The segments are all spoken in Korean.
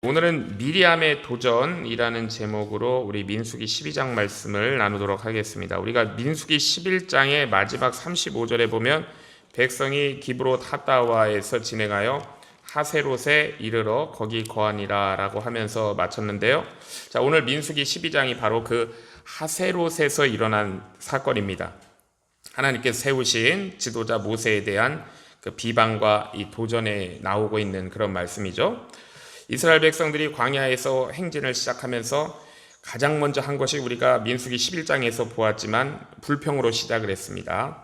오늘은 미리암의 도전이라는 제목으로 우리 민수기 12장 말씀을 나누도록 하겠습니다. 우리가 민수기 11장의 마지막 35절에 보면 백성이 기브롯 핫다와에서 진행하여 하세롯에 이르러 거기 거하니라 라고 하면서 마쳤는데요. 자, 오늘 민수기 12장이 바로 그 하세롯에서 일어난 사건입니다. 하나님께서 세우신 지도자 모세에 대한 그 비방과 이 도전에 나오고 있는 그런 말씀이죠. 이스라엘 백성들이 광야에서 행진을 시작하면서 가장 먼저 한 것이 우리가 민수기 11장에서 보았지만 불평으로 시작을 했습니다.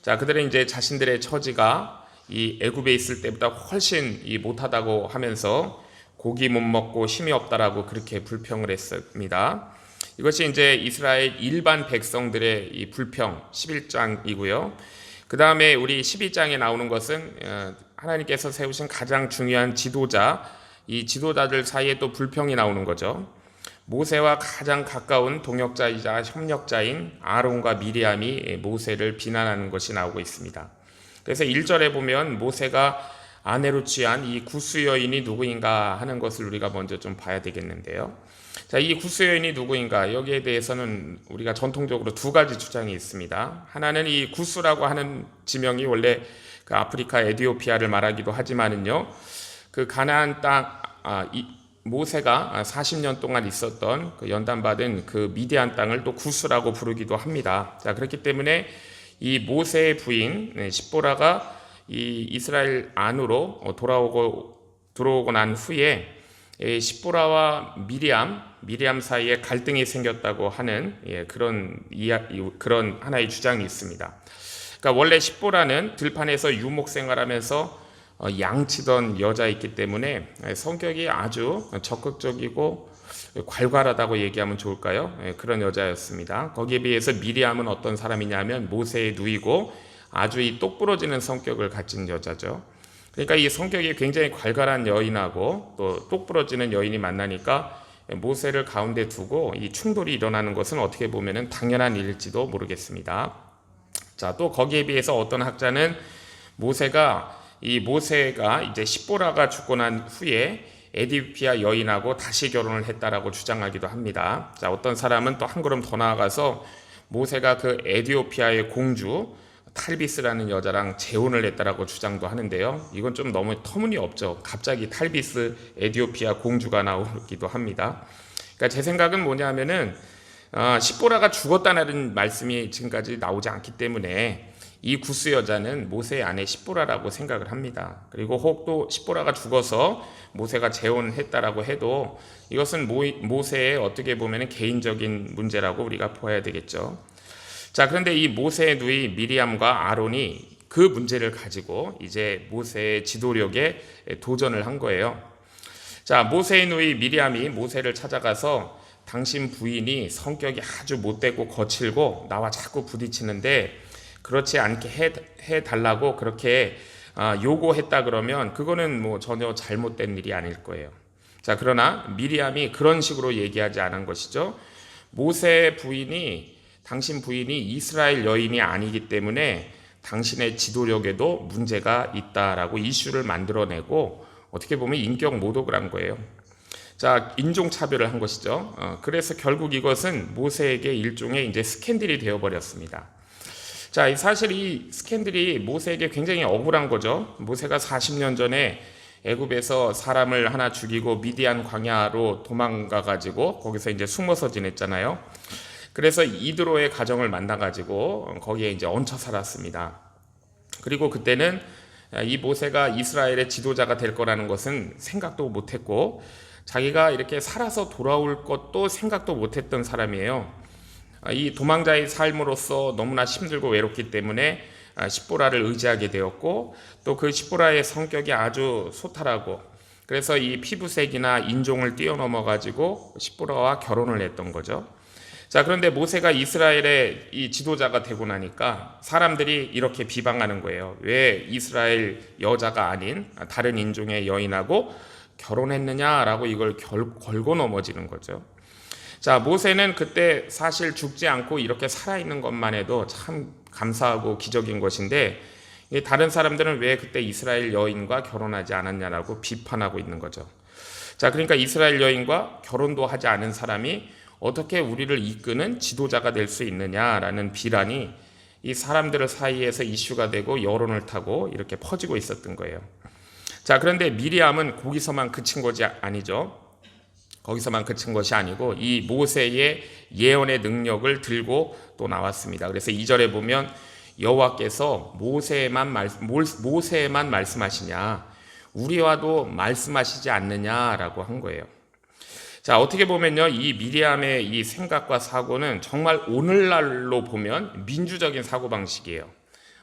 자, 그들은 이제 자신들의 처지가 이 애굽에 있을 때보다 훨씬 못하다고 하면서 고기 못 먹고 힘이 없다라고 그렇게 불평을 했습니다. 이것이 이제 이스라엘 일반 백성들의 이 불평 11장이고요. 그 다음에 우리 12장에 나오는 것은 하나님께서 세우신 가장 중요한 지도자, 이 지도자들 사이에 또 불평이 나오는 거죠. 모세와 가장 가까운 동역자이자 협력자인 아론과 미리암이 모세를 비난하는 것이 나오고 있습니다. 그래서 1절에 보면 모세가 아내로 취한 이 구스 여인이 누구인가 하는 것을 우리가 먼저 좀 봐야 되겠는데요. 자, 이 구스 여인이 누구인가? 여기에 대해서는 우리가 전통적으로 두 가지 주장이 있습니다. 하나는 이 구스라고 하는 지명이 원래 그 아프리카 에티오피아를 말하기도 하지만은요, 그 가나안 땅, 모세가 40년 동안 있었던 그 연단받은 그 미디안 땅을 또 구스라고 부르기도 합니다. 자, 그렇기 때문에 이 모세의 부인 십보라가 이 이스라엘 안으로 들어오고 난 후에 십보라와 미리암 사이에 갈등이 생겼다고 하는 그런 하나의 주장이 있습니다. 그러니까 원래 십보라는 들판에서 유목 생활하면서 양치던 여자였기 때문에 성격이 아주 적극적이고 괄괄하다고 얘기하면 좋을까요? 그런 여자였습니다. 거기에 비해서 미리암은 어떤 사람이냐면 모세의 누이고 아주 이 똑부러지는 성격을 가진 여자죠. 그러니까 이 성격이 굉장히 괄괄한 여인하고 또 똑부러지는 여인이 만나니까 모세를 가운데 두고 이 충돌이 일어나는 것은 어떻게 보면 당연한 일일지도 모르겠습니다. 자, 또 거기에 비해서 어떤 학자는 모세가 이제 십보라가 죽고 난 후에 에티오피아 여인하고 다시 결혼을 했다라고 주장하기도 합니다. 자, 어떤 사람은 또 한 걸음 더 나아가서 모세가 그 에티오피아의 공주 탈비스라는 여자랑 재혼을 했다라고 주장도 하는데요. 이건 좀 너무 터무니없죠. 갑자기 탈비스 에티오피아 공주가 나오기도 합니다. 그러니까 제 생각은 뭐냐면은 십보라가 죽었다는 말씀이 지금까지 나오지 않기 때문에 이 구스 여자는 모세의 아내 십보라라고 생각을 합니다. 그리고 혹 또 십보라가 죽어서 모세가 재혼했다라고 해도 이것은 모세의 어떻게 보면 개인적인 문제라고 우리가 보아야 되겠죠. 자, 그런데 이 모세의 누이 미리암과 아론이 그 문제를 가지고 이제 모세의 지도력에 도전을 한 거예요. 자, 모세의 누이 미리암이 모세를 찾아가서 당신 부인이 성격이 아주 못되고 거칠고 나와 자꾸 부딪히는데 그렇지 않게 해달라고 그렇게 요구했다 그러면 그거는 뭐 전혀 잘못된 일이 아닐 거예요. 자, 그러나 미리암이 그런 식으로 얘기하지 않은 것이죠. 당신 부인이 이스라엘 여인이 아니기 때문에 당신의 지도력에도 문제가 있다라고 이슈를 만들어내고 어떻게 보면 인격 모독을 한 거예요. 자, 인종차별을 한 것이죠. 그래서 결국 이것은 모세에게 일종의 이제 스캔들이 되어버렸습니다. 자, 사실 이 스캔들이 모세에게 굉장히 억울한 거죠. 모세가 40년 전에 애굽에서 사람을 하나 죽이고 미디안 광야로 도망가가지고 거기서 이제 숨어서 지냈잖아요. 그래서 이드로의 가정을 만나가지고 거기에 이제 얹혀 살았습니다. 그리고 그때는 이 모세가 이스라엘의 지도자가 될 거라는 것은 생각도 못했고 자기가 이렇게 살아서 돌아올 것도 생각도 못했던 사람이에요. 이 도망자의 삶으로서 너무나 힘들고 외롭기 때문에 십보라를 의지하게 되었고 또 그 십보라의 성격이 아주 소탈하고 그래서 이 피부색이나 인종을 뛰어넘어 가지고 십보라와 결혼을 했던 거죠. 자, 그런데 모세가 이스라엘의 이 지도자가 되고 나니까 사람들이 이렇게 비방하는 거예요. 왜 이스라엘 여자가 아닌 다른 인종의 여인하고 결혼했느냐라고 이걸 걸고 넘어지는 거죠. 자, 모세는 그때 사실 죽지 않고 이렇게 살아있는 것만 해도 참 감사하고 기적인 것인데 다른 사람들은 왜 그때 이스라엘 여인과 결혼하지 않았냐라고 비판하고 있는 거죠. 자, 그러니까 이스라엘 여인과 결혼도 하지 않은 사람이 어떻게 우리를 이끄는 지도자가 될 수 있느냐라는 비난이 이 사람들 사이에서 이슈가 되고 여론을 타고 이렇게 퍼지고 있었던 거예요. 자, 그런데 미리암은 거기서만 그친 것이 아니죠. 거기서만 그친 것이 아니고 이 모세의 예언의 능력을 들고 또 나왔습니다. 그래서 2절에 보면 여호와께서 모세에만 말씀하시냐, 우리와도 말씀하시지 않느냐라고 한 거예요. 자, 어떻게 보면요, 이 미리암의 이 생각과 사고는 정말 오늘날로 보면 민주적인 사고방식이에요.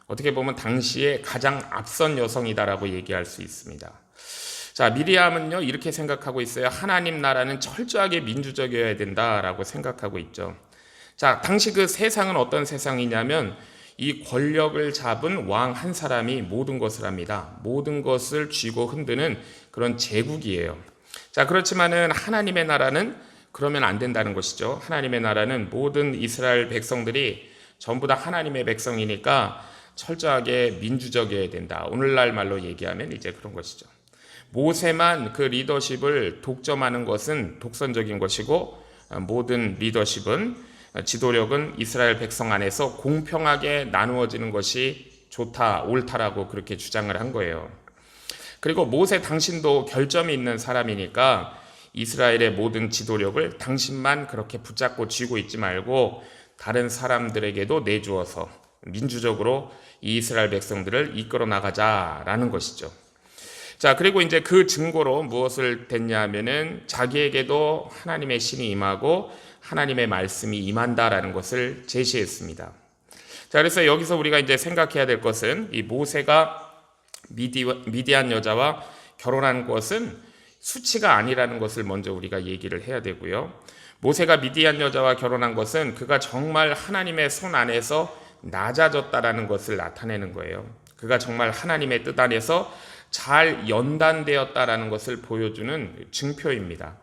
어떻게 보면 당시에 가장 앞선 여성이다라고 얘기할 수 있습니다. 자, 미리암은요, 이렇게 생각하고 있어요. 하나님 나라는 철저하게 민주적이어야 된다라고 생각하고 있죠. 자, 당시 그 세상은 어떤 세상이냐면 이 권력을 잡은 왕 한 사람이 모든 것을 합니다. 모든 것을 쥐고 흔드는 그런 제국이에요. 자, 그렇지만은 하나님의 나라는 그러면 안 된다는 것이죠. 하나님의 나라는 모든 이스라엘 백성들이 전부 다 하나님의 백성이니까 철저하게 민주적이어야 된다. 오늘날 말로 얘기하면 이제 그런 것이죠. 모세만 그 리더십을 독점하는 것은 독선적인 것이고, 모든 리더십은, 지도력은 이스라엘 백성 안에서 공평하게 나누어지는 것이 좋다, 옳다라고 그렇게 주장을 한 거예요. 그리고 모세 당신도 결점이 있는 사람이니까 이스라엘의 모든 지도력을 당신만 그렇게 붙잡고 쥐고 있지 말고 다른 사람들에게도 내주어서 민주적으로 이 이스라엘 백성들을 이끌어 나가자라는 것이죠. 자, 그리고 이제 그 증거로 무엇을 됐냐 하면은 자기에게도 하나님의 신이 임하고 하나님의 말씀이 임한다라는 것을 제시했습니다. 자, 그래서 여기서 우리가 이제 생각해야 될 것은 이 모세가 미디안 여자와 결혼한 것은 수치가 아니라는 것을 먼저 우리가 얘기를 해야 되고요. 모세가 미디안 여자와 결혼한 것은 그가 정말 하나님의 손 안에서 낮아졌다라는 것을 나타내는 거예요. 그가 정말 하나님의 뜻 안에서 잘 연단되었다라는 것을 보여주는 증표입니다.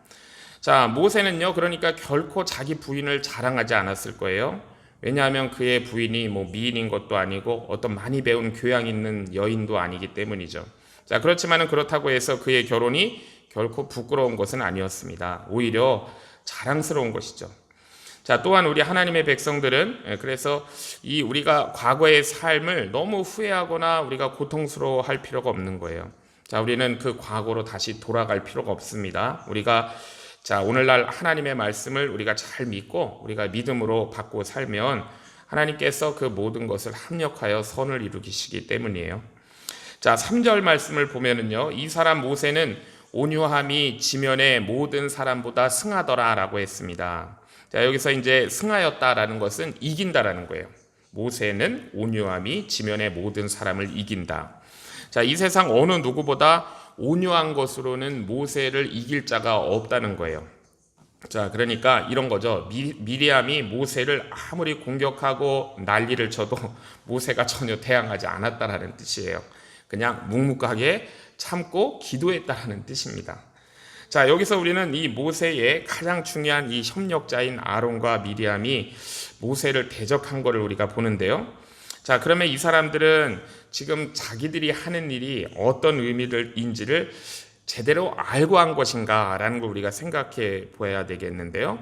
자, 모세는요, 그러니까 결코 자기 부인을 자랑하지 않았을 거예요. 왜냐하면 그의 부인이 미인인 것도 아니고 어떤 많이 배운 교양 있는 여인도 아니기 때문이죠. 자, 그렇지만은 그렇다고 해서 그의 결혼이 결코 부끄러운 것은 아니었습니다. 오히려 자랑스러운 것이죠. 자, 또한 우리 하나님의 백성들은 그래서 이 우리가 과거의 삶을 너무 후회하거나 우리가 고통스러워할 필요가 없는 거예요. 자, 우리는 그 과거로 다시 돌아갈 필요가 없습니다. 우리가 자, 오늘날 하나님의 말씀을 우리가 잘 믿고 우리가 믿음으로 받고 살면 하나님께서 그 모든 것을 합력하여 선을 이루시기 때문이에요. 자, 3절 말씀을 보면은요, 이 사람 모세는 온유함이 지면의 모든 사람보다 승하더라라고 했습니다. 자, 여기서 이제 승하였다라는 것은 이긴다라는 거예요. 모세는 온유함이 지면의 모든 사람을 이긴다. 자, 이 세상 어느 누구보다 온유한 것으로는 모세를 이길 자가 없다는 거예요. 자, 그러니까 이런 거죠. 미리암이 모세를 아무리 공격하고 난리를 쳐도 모세가 전혀 대항하지 않았다라는 뜻이에요. 그냥 묵묵하게 참고 기도했다라는 뜻입니다. 자, 여기서 우리는 이 모세의 가장 중요한 이 협력자인 아론과 미리암이 모세를 대적한 것을 우리가 보는데요. 자, 그러면 이 사람들은 지금 자기들이 하는 일이 어떤 의미인지를 제대로 알고 한 것인가라는 걸 우리가 생각해 보아야 되겠는데요.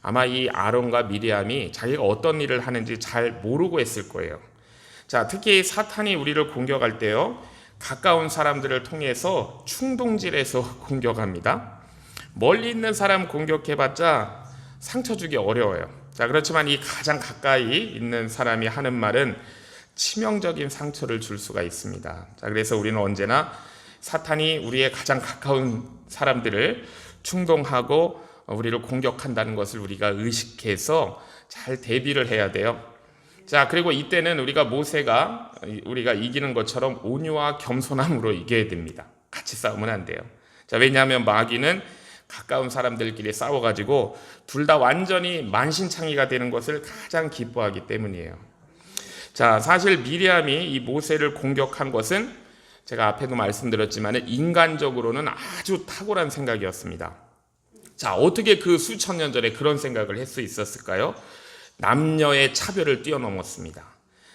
아마 이 아론과 미리암이 자기가 어떤 일을 하는지 잘 모르고 했을 거예요. 자, 특히 사탄이 우리를 공격할 때요, 가까운 사람들을 통해서 충동질해서 공격합니다. 멀리 있는 사람 공격해봤자 상처 주기 어려워요. 자, 그렇지만 이 가장 가까이 있는 사람이 하는 말은 치명적인 상처를 줄 수가 있습니다. 자, 그래서 우리는 언제나 사탄이 우리의 가장 가까운 사람들을 충동하고 우리를 공격한다는 것을 우리가 의식해서 잘 대비를 해야 돼요. 자, 그리고 이때는 우리가 이기는 것처럼 온유와 겸손함으로 이겨야 됩니다. 같이 싸우면 안 돼요. 자, 왜냐하면 마귀는 가까운 사람들끼리 싸워가지고 둘 다 완전히 만신창이가 되는 것을 가장 기뻐하기 때문이에요. 자, 사실 미리암이 이 모세를 공격한 것은 제가 앞에도 말씀드렸지만 인간적으로는 아주 탁월한 생각이었습니다. 자, 어떻게 그 수천 년 전에 그런 생각을 할 수 있었을까요? 남녀의 차별을 뛰어넘었습니다.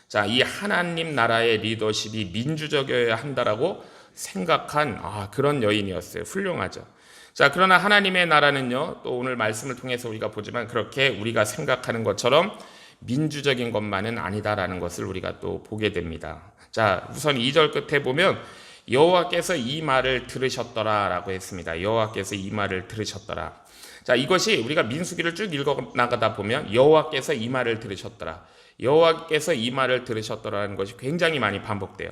자, 이 하나님 나라의 리더십이 민주적이어야 한다라고 생각한 그런 여인이었어요. 훌륭하죠. 자, 그러나 하나님의 나라는요, 또 오늘 말씀을 통해서 우리가 보지만 그렇게 우리가 생각하는 것처럼 민주적인 것만은 아니다라는 것을 우리가 또 보게 됩니다. 자, 우선 2절 끝에 보면 여호와께서 이 말을 들으셨더라라고 했습니다. 여호와께서 이 말을 들으셨더라. 자, 이것이 우리가 민수기를 쭉 읽어 나가다 보면 여호와께서 이 말을 들으셨더라. 여호와께서 이 말을 들으셨더라는 것이 굉장히 많이 반복돼요.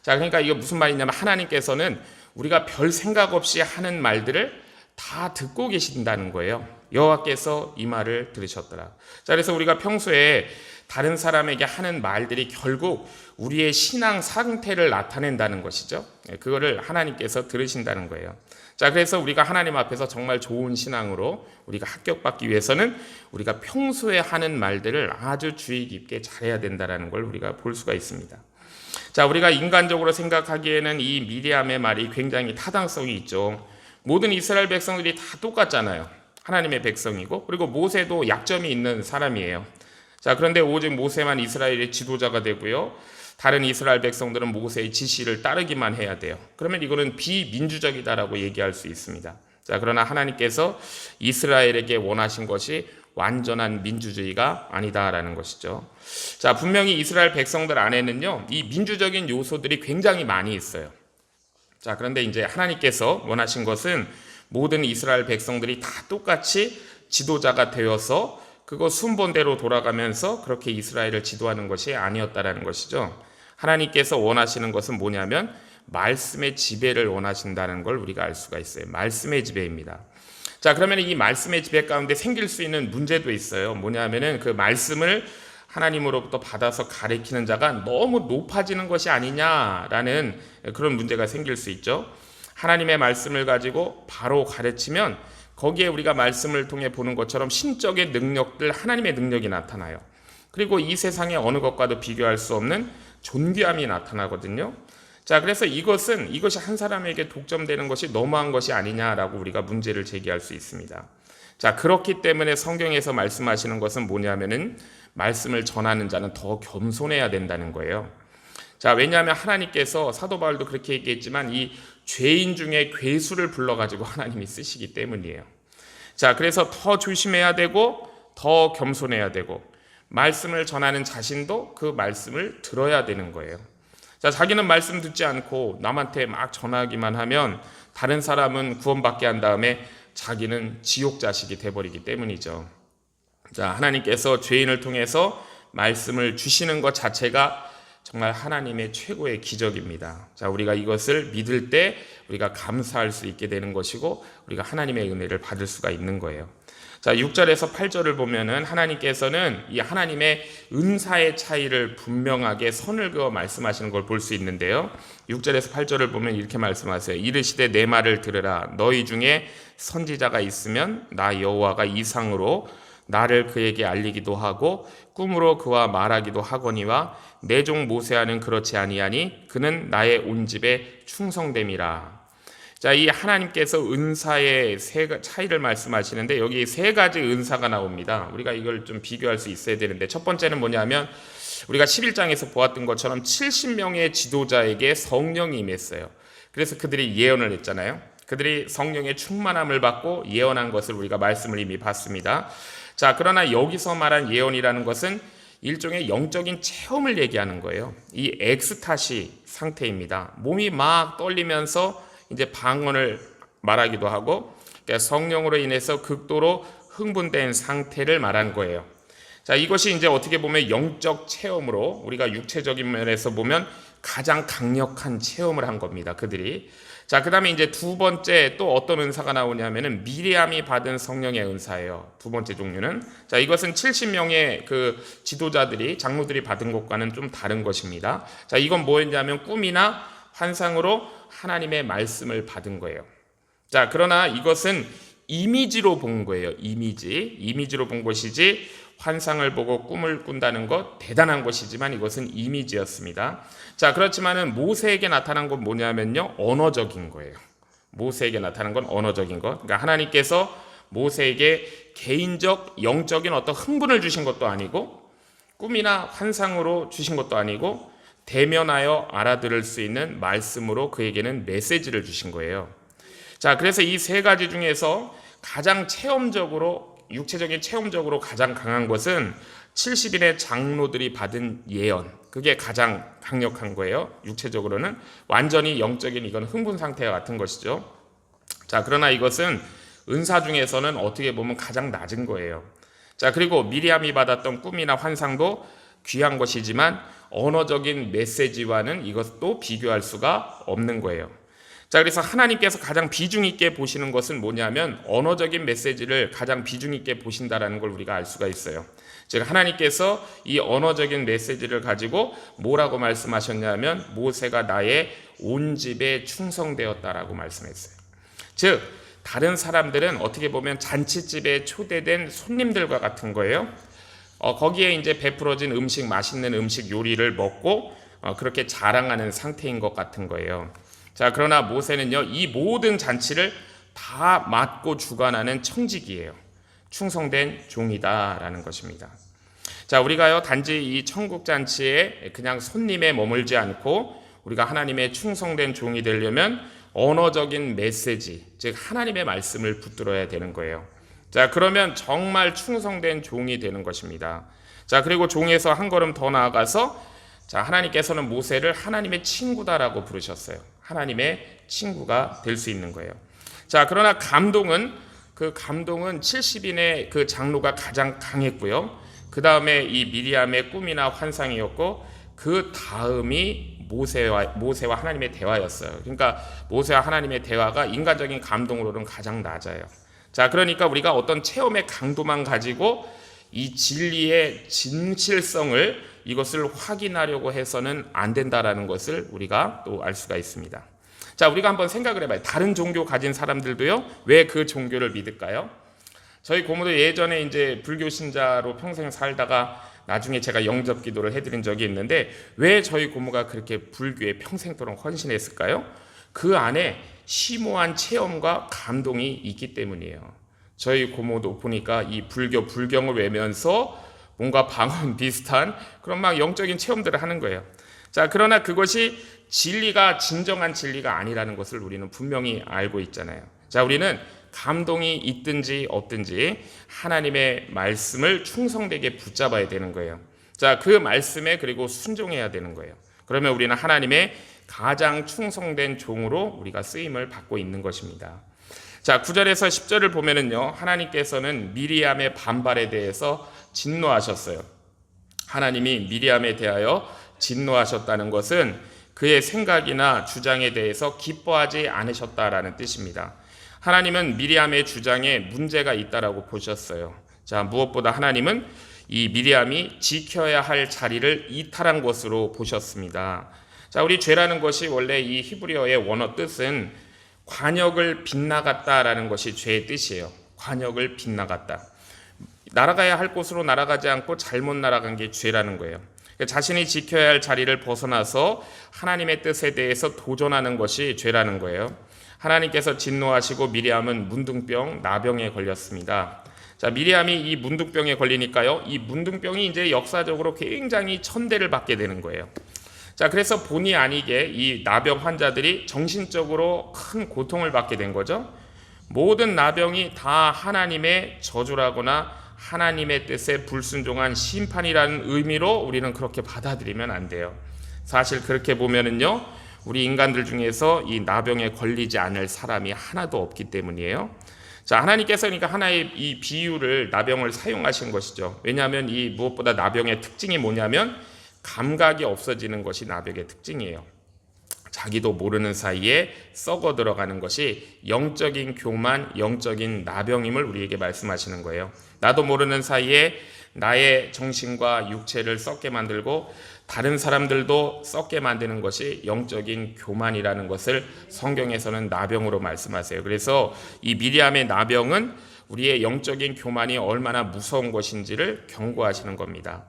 자, 그러니까 이거 무슨 말이냐면 하나님께서는 우리가 별 생각 없이 하는 말들을 다 듣고 계신다는 거예요. 여호와께서 이 말을 들으셨더라. 자, 그래서 우리가 평소에 다른 사람에게 하는 말들이 결국 우리의 신앙 상태를 나타낸다는 것이죠. 그거를 하나님께서 들으신다는 거예요. 자, 그래서 우리가 하나님 앞에서 정말 좋은 신앙으로 우리가 합격받기 위해서는 우리가 평소에 하는 말들을 아주 주의 깊게 잘해야 된다는 걸 우리가 볼 수가 있습니다. 자, 우리가 인간적으로 생각하기에는 이 미리암의 말이 굉장히 타당성이 있죠. 모든 이스라엘 백성들이 다 똑같잖아요. 하나님의 백성이고, 그리고 모세도 약점이 있는 사람이에요. 자, 그런데 오직 모세만 이스라엘의 지도자가 되고요, 다른 이스라엘 백성들은 모세의 지시를 따르기만 해야 돼요. 그러면 이거는 비민주적이다라고 얘기할 수 있습니다. 자, 그러나 하나님께서 이스라엘에게 원하신 것이 완전한 민주주의가 아니다라는 것이죠. 자, 분명히 이스라엘 백성들 안에는요, 이 민주적인 요소들이 굉장히 많이 있어요. 자, 그런데 이제 하나님께서 원하신 것은 모든 이스라엘 백성들이 다 똑같이 지도자가 되어서 그거 순번대로 돌아가면서 그렇게 이스라엘을 지도하는 것이 아니었다라는 것이죠. 하나님께서 원하시는 것은 뭐냐면 말씀의 지배를 원하신다는 걸 우리가 알 수가 있어요. 말씀의 지배입니다. 자, 그러면 이 말씀의 지배 가운데 생길 수 있는 문제도 있어요. 뭐냐면은 그 말씀을 하나님으로부터 받아서 가르치는 자가 너무 높아지는 것이 아니냐라는 그런 문제가 생길 수 있죠. 하나님의 말씀을 가지고 바로 가르치면 거기에 우리가 말씀을 통해 보는 것처럼 신적인 능력들, 하나님의 능력이 나타나요. 그리고 이 세상의 어느 것과도 비교할 수 없는 존귀함이 나타나거든요. 자, 그래서 이것이 한 사람에게 독점되는 것이 너무한 것이 아니냐라고 우리가 문제를 제기할 수 있습니다. 자, 그렇기 때문에 성경에서 말씀하시는 것은 뭐냐면은 말씀을 전하는 자는 더 겸손해야 된다는 거예요. 자, 왜냐하면 하나님께서 사도 바울도 그렇게 얘기했지만 이 죄인 중에 괴수를 불러가지고 하나님이 쓰시기 때문이에요. 자, 그래서 더 조심해야 되고 더 겸손해야 되고 말씀을 전하는 자신도 그 말씀을 들어야 되는 거예요. 자, 자기는 말씀 듣지 않고 남한테 막 전하기만 하면 다른 사람은 구원받게 한 다음에 자기는 지옥 자식이 돼버리기 때문이죠. 자, 하나님께서 죄인을 통해서 말씀을 주시는 것 자체가 정말 하나님의 최고의 기적입니다. 자, 우리가 이것을 믿을 때 우리가 감사할 수 있게 되는 것이고 우리가 하나님의 은혜를 받을 수가 있는 거예요. 자, 6절에서 8절을 보면은 하나님께서는 이 하나님의 은사의 차이를 분명하게 선을 그어 말씀하시는 걸 볼 수 있는데요. 6절에서 8절을 보면 이렇게 말씀하세요. 이르시되 내 말을 들으라. 너희 중에 선지자가 있으면 나 여호와가 이상으로 나를 그에게 알리기도 하고 꿈으로 그와 말하기도 하거니와 내 종 모세와는 그렇지 아니하니 그는 나의 온 집에 충성됨이라. 자, 이 하나님께서 은사의 차이를 말씀하시는데 여기 세 가지 은사가 나옵니다. 우리가 이걸 좀 비교할 수 있어야 되는데 첫 번째는 뭐냐면 우리가 11장에서 보았던 것처럼 70명의 지도자에게 성령이 임했어요. 그래서 그들이 예언을 했잖아요. 그들이 성령의 충만함을 받고 예언한 것을 우리가 말씀을 이미 봤습니다. 자, 그러나 여기서 말한 예언이라는 것은 일종의 영적인 체험을 얘기하는 거예요. 이 엑스타시 상태입니다. 몸이 막 떨리면서 이제 방언을 말하기도 하고 그러니까 성령으로 인해서 극도로 흥분된 상태를 말한 거예요. 자, 이것이 이제 어떻게 보면 영적 체험으로 우리가 육체적인 면에서 보면 가장 강력한 체험을 한 겁니다. 그들이. 자, 그 다음에 이제 두 번째 또 어떤 은사가 나오냐면은 미리암이 받은 성령의 은사예요. 두 번째 종류는. 자, 이것은 70명의 그 지도자들이, 장로들이 받은 것과는 좀 다른 것입니다. 자, 이건 뭐였냐면 꿈이나 환상으로 하나님의 말씀을 받은 거예요. 자, 그러나 이것은 이미지로 본 거예요. 이미지로 본 것이지 환상을 보고 꿈을 꾼다는 것 대단한 것이지만 이것은 이미지였습니다. 자, 그렇지만은 모세에게 나타난 건 뭐냐면요, 언어적인 거예요. 모세에게 나타난 건 언어적인 것. 그러니까 하나님께서 모세에게 개인적 영적인 어떤 흥분을 주신 것도 아니고 꿈이나 환상으로 주신 것도 아니고 대면하여 알아들을 수 있는 말씀으로 그에게는 메시지를 주신 거예요. 자, 그래서 이 세 가지 중에서 가장 체험적으로, 육체적인 체험적으로 가장 강한 것은 70인의 장로들이 받은 예언, 그게 가장 강력한 거예요. 육체적으로는 완전히 영적인, 이건 흥분 상태와 같은 것이죠. 자, 그러나 이것은 은사 중에서는 어떻게 보면 가장 낮은 거예요. 자, 그리고 미리암이 받았던 꿈이나 환상도 귀한 것이지만 언어적인 메시지와는 이것도 비교할 수가 없는 거예요. 자, 그래서 하나님께서 가장 비중 있게 보시는 것은 뭐냐면 언어적인 메시지를 가장 비중 있게 보신다라는 걸 우리가 알 수가 있어요. 즉 하나님께서 이 언어적인 메시지를 가지고 뭐라고 말씀하셨냐면 모세가 나의 온 집에 충성되었다라고 말씀했어요. 즉 다른 사람들은 어떻게 보면 잔치집에 초대된 손님들과 같은 거예요. 거기에 이제 베풀어진 음식, 맛있는 음식 요리를 먹고 그렇게 자랑하는 상태인 것 같은 거예요. 자, 그러나 모세는요, 이 모든 잔치를 다 맡고 주관하는 청직이에요. 충성된 종이다라는 것입니다. 자, 우리가요, 단지 이 천국 잔치에 그냥 손님에 머물지 않고 우리가 하나님의 충성된 종이 되려면 언어적인 메시지, 즉 하나님의 말씀을 붙들어야 되는 거예요. 자, 그러면 정말 충성된 종이 되는 것입니다. 자, 그리고 종에서 한 걸음 더 나아가서 자, 하나님께서는 모세를 하나님의 친구다라고 부르셨어요. 하나님의 친구가 될 수 있는 거예요. 자, 그러나 감동은 70인의 그 장로가 가장 강했고요. 그 다음에 이 미리암의 꿈이나 환상이었고, 그 다음이 모세와 하나님의 대화였어요. 그러니까 모세와 하나님의 대화가 인간적인 감동으로는 가장 낮아요. 자, 그러니까 우리가 어떤 체험의 강도만 가지고 이 진리의 진실성을 이것을 확인하려고 해서는 안 된다라는 것을 우리가 또 알 수가 있습니다. 자, 우리가 한번 생각을 해봐요. 다른 종교 가진 사람들도요, 왜 그 종교를 믿을까요? 저희 고모도 예전에 이제 불교 신자로 평생 살다가 나중에 제가 영접 기도를 해드린 적이 있는데 왜 저희 고모가 그렇게 불교에 평생도록 헌신했을까요? 그 안에 심오한 체험과 감동이 있기 때문이에요. 저희 고모도 보니까 이 불경을 외면서 뭔가 방언 비슷한 그런 막 영적인 체험들을 하는 거예요. 자, 그러나 그것이 진정한 진리가 아니라는 것을 우리는 분명히 알고 있잖아요. 자, 우리는 감동이 있든지 없든지 하나님의 말씀을 충성되게 붙잡아야 되는 거예요. 자, 그 말씀에 그리고 순종해야 되는 거예요. 그러면 우리는 하나님의 가장 충성된 종으로 우리가 쓰임을 받고 있는 것입니다. 자, 9절에서 10절을 보면은요, 하나님께서는 미리암의 반발에 대해서 진노하셨어요. 하나님이 미리암에 대하여 진노하셨다는 것은 그의 생각이나 주장에 대해서 기뻐하지 않으셨다라는 뜻입니다. 하나님은 미리암의 주장에 문제가 있다라고 보셨어요. 자, 무엇보다 하나님은 이 미리암이 지켜야 할 자리를 이탈한 것으로 보셨습니다. 자, 우리 죄라는 것이 원래 이 히브리어의 원어 뜻은 관역을 빗나갔다라는 것이 죄의 뜻이에요. 관역을 빗나갔다. 날아가야 할 곳으로 날아가지 않고 잘못 날아간 게 죄라는 거예요. 자신이 지켜야 할 자리를 벗어나서 하나님의 뜻에 대해서 도전하는 것이 죄라는 거예요. 하나님께서 진노하시고 미리암은 문둥병, 나병에 걸렸습니다. 자, 미리암이 이 문둥병에 걸리니까요, 이 문둥병이 이제 역사적으로 굉장히 천대를 받게 되는 거예요. 자, 그래서 본의 아니게 이 나병 환자들이 정신적으로 큰 고통을 받게 된 거죠. 모든 나병이 다 하나님의 저주라거나 하나님의 뜻에 불순종한 심판이라는 의미로 우리는 그렇게 받아들이면 안 돼요. 사실 그렇게 보면은요, 우리 인간들 중에서 이 나병에 걸리지 않을 사람이 하나도 없기 때문이에요. 자, 하나님께서 그러니까 하나의 이 비유를 나병을 사용하신 것이죠. 왜냐하면 이 무엇보다 나병의 특징이 뭐냐면 감각이 없어지는 것이 나병의 특징이에요. 자기도 모르는 사이에 썩어 들어가는 것이 영적인 교만, 영적인 나병임을 우리에게 말씀하시는 거예요. 나도 모르는 사이에 나의 정신과 육체를 썩게 만들고 다른 사람들도 썩게 만드는 것이 영적인 교만이라는 것을 성경에서는 나병으로 말씀하세요. 그래서 이 미리암의 나병은 우리의 영적인 교만이 얼마나 무서운 것인지를 경고하시는 겁니다.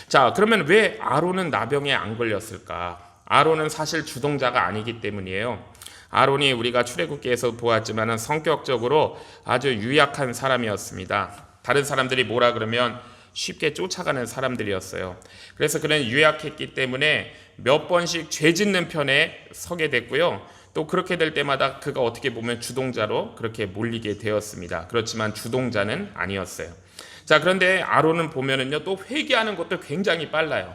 자, 그러면 왜 아론은 나병에 안 걸렸을까? 아론은 사실 주동자가 아니기 때문이에요. 아론이 우리가 출애굽기에서 보았지만 성격적으로 아주 유약한 사람이었습니다. 다른 사람들이 뭐라 그러면 쉽게 쫓아가는 사람들이었어요. 그래서 그는 유약했기 때문에 몇 번씩 죄 짓는 편에 서게 됐고요. 또 그렇게 될 때마다 그가 어떻게 보면 주동자로 그렇게 몰리게 되었습니다. 그렇지만 주동자는 아니었어요. 자, 그런데 아론은 보면은요, 또 회개하는 것도 굉장히 빨라요.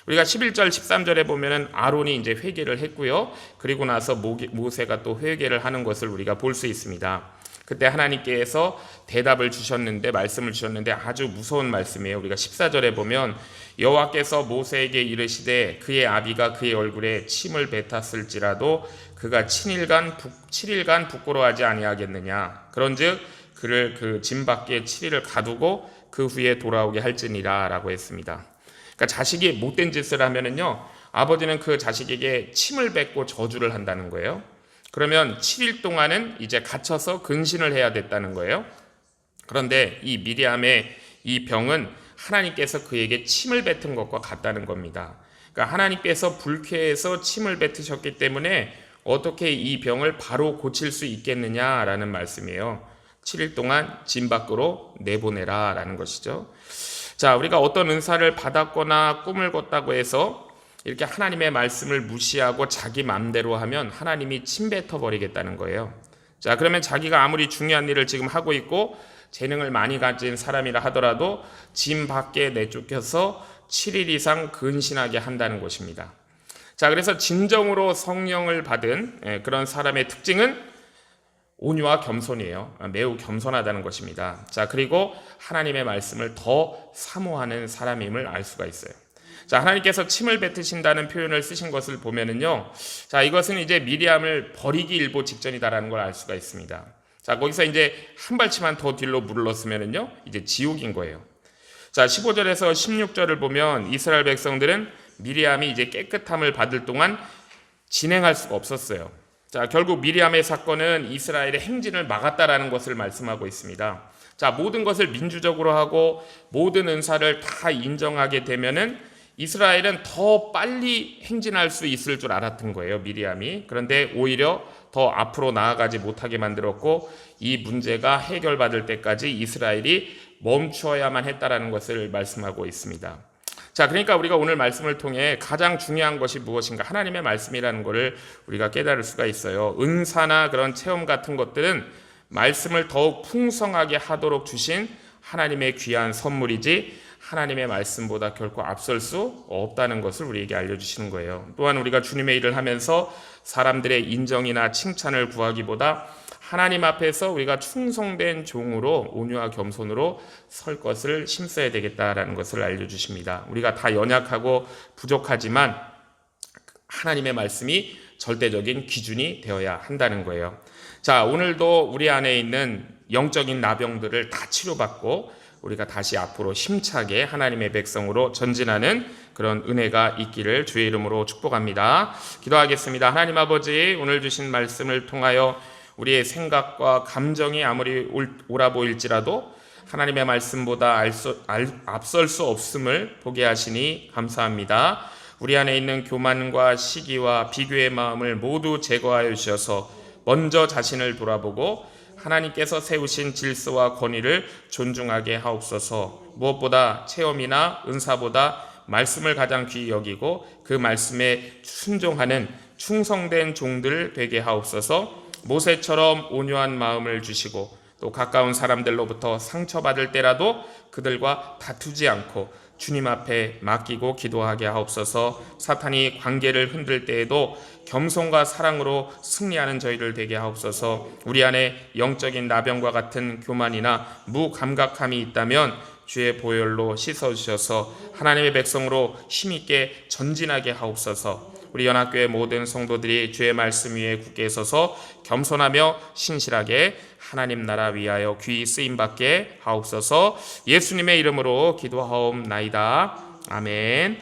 우리가 11절 13절에 보면은 아론이 이제 회개를 했고요. 그리고 나서 모세가 또 회개를 하는 것을 우리가 볼 수 있습니다. 그때 하나님께서 대답을 주셨는데, 말씀을 주셨는데 아주 무서운 말씀이에요. 우리가 14절에 보면 여호와께서 모세에게 이르시되 그의 아비가 그의 얼굴에 침을 뱉었을지라도 그가 7일간 부끄러워하지 아니하겠느냐. 그런즉 그를 그 짐 밖에 7일을 가두고 그 후에 돌아오게 할지니라 라고 했습니다. 그러니까 자식이 못된 짓을 하면은요, 아버지는 그 자식에게 침을 뱉고 저주를 한다는 거예요. 그러면 7일 동안은 이제 갇혀서 근신을 해야 됐다는 거예요. 그런데 이 미리암의 이 병은 하나님께서 그에게 침을 뱉은 것과 같다는 겁니다. 그러니까 하나님께서 불쾌해서 침을 뱉으셨기 때문에 어떻게 이 병을 바로 고칠 수 있겠느냐라는 말씀이에요. 7일 동안 짐 밖으로 내보내라 라는 것이죠. 자, 우리가 어떤 은사를 받았거나 꿈을 꿨다고 해서 이렇게 하나님의 말씀을 무시하고 자기 마음대로 하면 하나님이 침뱉어 버리겠다는 거예요. 자, 그러면 자기가 아무리 중요한 일을 지금 하고 있고 재능을 많이 가진 사람이라 하더라도 짐 밖에 내쫓겨서 7일 이상 근신하게 한다는 것입니다. 자, 그래서 진정으로 성령을 받은 그런 사람의 특징은 온유와 겸손이에요. 매우 겸손하다는 것입니다. 자, 그리고 하나님의 말씀을 더 사모하는 사람임을 알 수가 있어요. 자, 하나님께서 침을 뱉으신다는 표현을 쓰신 것을 보면은요, 자, 이것은 이제 미리암을 버리기 일보 직전이다라는 걸 알 수가 있습니다. 자, 거기서 이제 한 발치만 더 뒤로 물러서면은요, 이제 지옥인 거예요. 자, 15절에서 16절을 보면 이스라엘 백성들은 미리암이 이제 깨끗함을 받을 동안 진행할 수가 없었어요. 자, 결국 미리암의 사건은 이스라엘의 행진을 막았다라는 것을 말씀하고 있습니다. 자, 모든 것을 민주적으로 하고 모든 은사를 다 인정하게 되면은 이스라엘은 더 빨리 행진할 수 있을 줄 알았던 거예요, 미리암이. 그런데 오히려 더 앞으로 나아가지 못하게 만들었고, 이 문제가 해결받을 때까지 이스라엘이 멈추어야만 했다라는 것을 말씀하고 있습니다. 자, 그러니까 우리가 오늘 말씀을 통해 가장 중요한 것이 무엇인가, 하나님의 말씀이라는 것을 우리가 깨달을 수가 있어요. 은사나 그런 체험 같은 것들은 말씀을 더욱 풍성하게 하도록 주신 하나님의 귀한 선물이지 하나님의 말씀보다 결코 앞설 수 없다는 것을 우리에게 알려주시는 거예요. 또한 우리가 주님의 일을 하면서 사람들의 인정이나 칭찬을 구하기보다 하나님 앞에서 우리가 충성된 종으로 온유와 겸손으로 설 것을 힘써야 되겠다라는 것을 알려주십니다. 우리가 다 연약하고 부족하지만 하나님의 말씀이 절대적인 기준이 되어야 한다는 거예요. 자, 오늘도 우리 안에 있는 영적인 나병들을 다 치료받고 우리가 다시 앞으로 힘차게 하나님의 백성으로 전진하는 그런 은혜가 있기를 주의 이름으로 축복합니다. 기도하겠습니다. 하나님 아버지, 오늘 주신 말씀을 통하여 우리의 생각과 감정이 아무리 옳아 보일지라도 하나님의 말씀보다 앞설 수 없음을 보게 하시니 감사합니다. 우리 안에 있는 교만과 시기와 비교의 마음을 모두 제거하여 주셔서 먼저 자신을 돌아보고 하나님께서 세우신 질서와 권위를 존중하게 하옵소서. 무엇보다 체험이나 은사보다 말씀을 가장 귀히 여기고 그 말씀에 순종하는 충성된 종들 되게 하옵소서. 모세처럼 온유한 마음을 주시고 또 가까운 사람들로부터 상처받을 때라도 그들과 다투지 않고 주님 앞에 맡기고 기도하게 하옵소서. 사탄이 관계를 흔들 때에도 겸손과 사랑으로 승리하는 저희를 되게 하옵소서. 우리 안에 영적인 나병과 같은 교만이나 무감각함이 있다면 주의 보혈로 씻어주셔서 하나님의 백성으로 힘있게 전진하게 하옵소서. 우리 연합교회 모든 성도들이 주의 말씀 위에 굳게 서서 겸손하며 신실하게 하나님 나라 위하여 귀히 쓰임받게 하옵소서. 예수님의 이름으로 기도하옵나이다. 아멘.